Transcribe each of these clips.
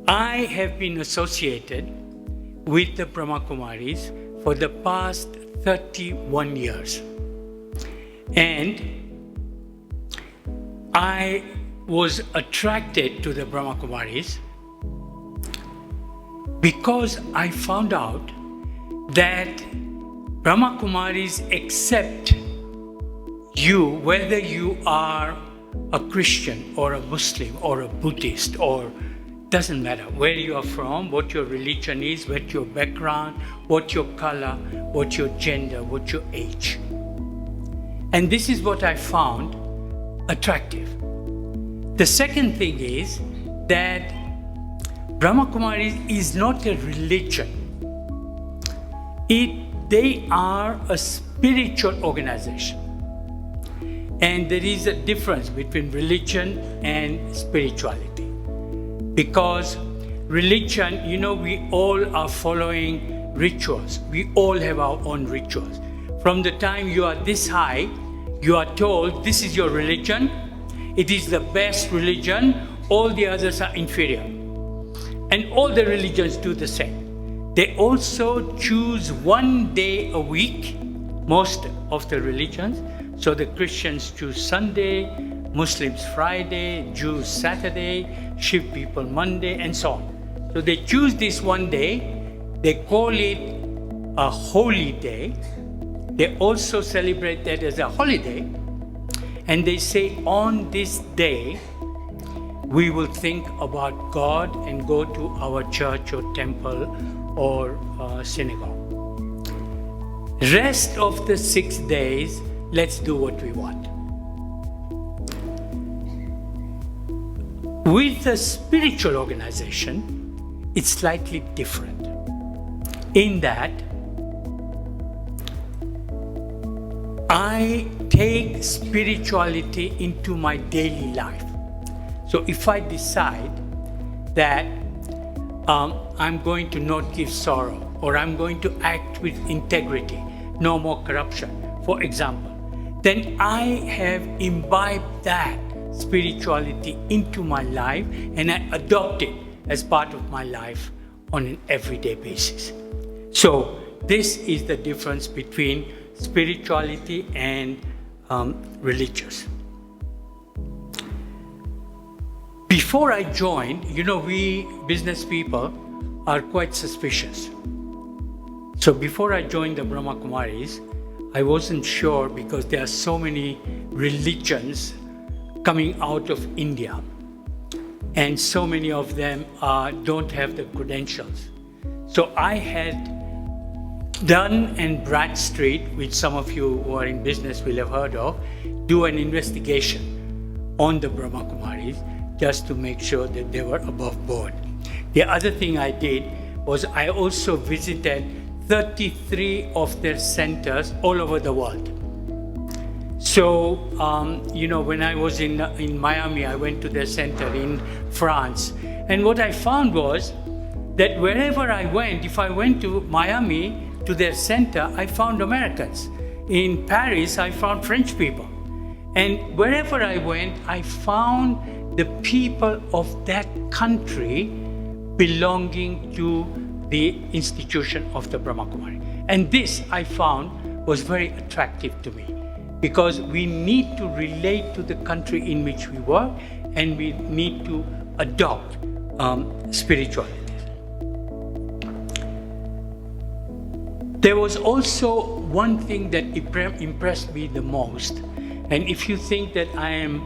I have been associated with the Brahma Kumaris for the past 31 years. And I was attracted to the Brahma Kumaris because I found out that Brahma Kumaris accept you, whether you are a Christian or a Muslim or a Buddhist, or doesn't matter where you are from, what your religion is, what your background, what your color, what your gender, what your age. And this is what I found attractive. The second thing is that Brahma Kumaris is not a religion. They are a spiritual organization. And there is a difference between religion and spirituality. Because religion, we all are following rituals. We all have our own rituals. From the time you are this high, you are told this is your religion. It is the best religion. All the others are inferior. And all the religions do the same. They also choose one day a week, most of the religions. So the Christians choose Sunday, Muslims Friday, Jews Saturday, Shiv people Monday, and so on. So they choose this one day. They call it a holy day. They also celebrate that as a holiday. And they say on this day, we will think about God and go to our church or temple or synagogue. Rest of the 6 days, let's do what we want. With a spiritual organization, it's slightly different in that I take spirituality into my daily life. So if I decide that I'm going to not give sorrow, or I'm going to act with integrity, no more corruption, for example, then I have imbibed that spirituality into my life and I adopt it as part of my life on an everyday basis. So this is the difference between spirituality and religious. Before I joined, we business people are quite suspicious. So before I joined the Brahma Kumaris, I wasn't sure because there are so many religions coming out of India, and so many of them don't have the credentials. So I had Dun and Bradstreet, which some of you who are in business will have heard of, do an investigation on the Brahma Kumaris just to make sure that they were above board. The other thing I did was I also visited 33 of their centers all over the world. So, when I was in Miami, I went to their center in France. And what I found was that wherever I went, if I went to Miami, to their center, I found Americans. In Paris, I found French people. And wherever I went, I found the people of that country belonging to the institution of the Brahma Kumari. And this, I found, was very attractive to me, because we need to relate to the country in which we work, and we need to adopt spirituality. There was also one thing that impressed me the most, and if you think that I am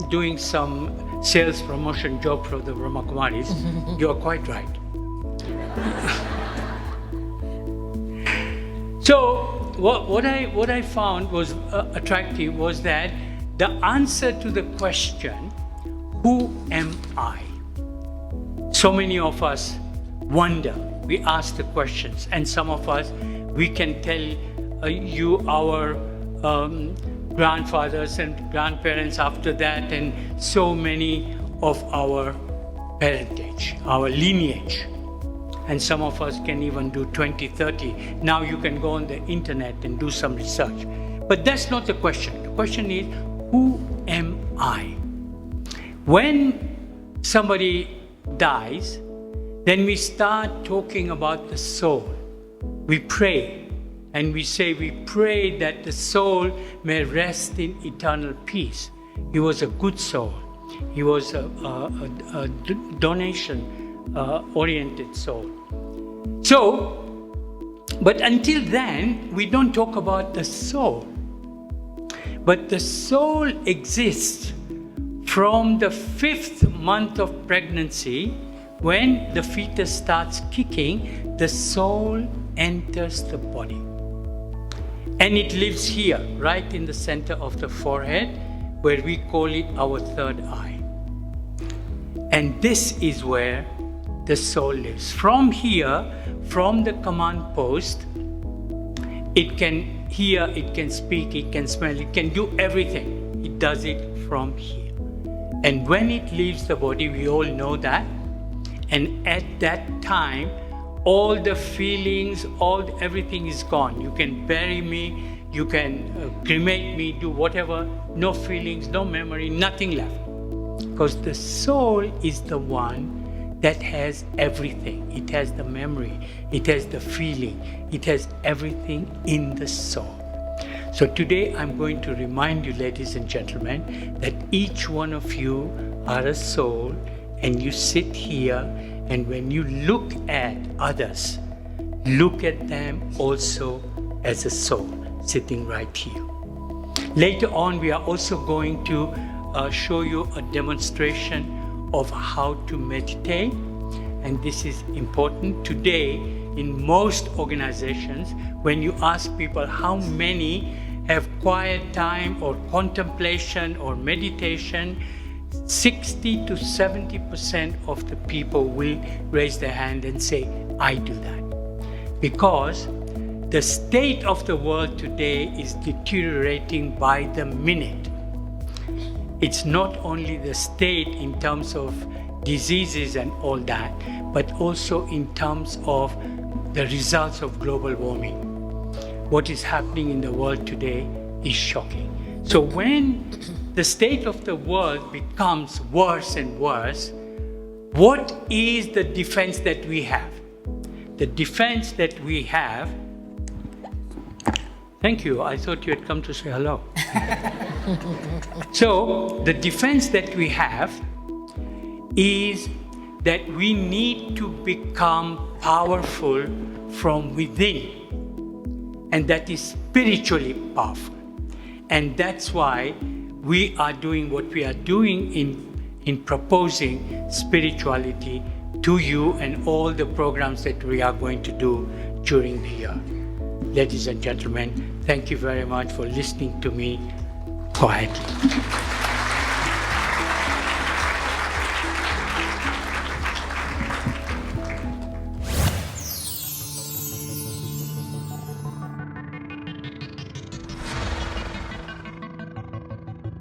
doing some sales promotion job for the Brahma Kumaris, you're quite right. So what I found was attractive was that the answer to the question, who am I? So many of us wonder. We ask the questions, and some of us, we can tell you our grandfathers and grandparents after that, and so many of our parentage, our lineage. And some of us can even do 20, 30. Now you can go on the internet and do some research. But that's not the question. The question is, who am I? When somebody dies, then we start talking about the soul. We pray and we say, we pray that the soul may rest in eternal peace. He was a good soul. He was a donation-oriented soul. So, but until then, we don't talk about the soul. But the soul exists from the 5th month of pregnancy. When the fetus starts kicking, the soul enters the body. And it lives here, right in the center of the forehead, where we call it our third eye. And this is where the soul lives. From here, from the command post, it can hear, it can speak, it can smell, it can do everything. It does it from here. And when it leaves the body, we all know that. And at that time, all the feelings, everything is gone. You can bury me, you can cremate me, do whatever. No feelings, no memory, nothing left. Because the soul is the one that has everything. It has the memory, it has the feeling, it has everything in the soul. So today I'm going to remind you, ladies and gentlemen, that each one of you are a soul, and you sit here, and when you look at others, look at them also as a soul sitting right here. Later on, we are also going to show you a demonstration of how to meditate, and this is important. Today, in most organizations, when you ask people how many have quiet time or contemplation or meditation, 60 to 70% of the people will raise their hand and say, I do that. Because the state of the world today is deteriorating by the minute. It's not only the state in terms of diseases and all that, but also in terms of the results of global warming. What is happening in the world today is shocking. So when the state of the world becomes worse and worse, what is the defense that we have? The defense that we have... Thank you, I thought you had come to say hello. So the defense that we have is that we need to become powerful from within, and that is spiritually powerful. And that's why we are doing what we are doing in proposing spirituality to you and all the programs that we are going to do during the year. Ladies and gentlemen, thank you very much for listening to me quietly.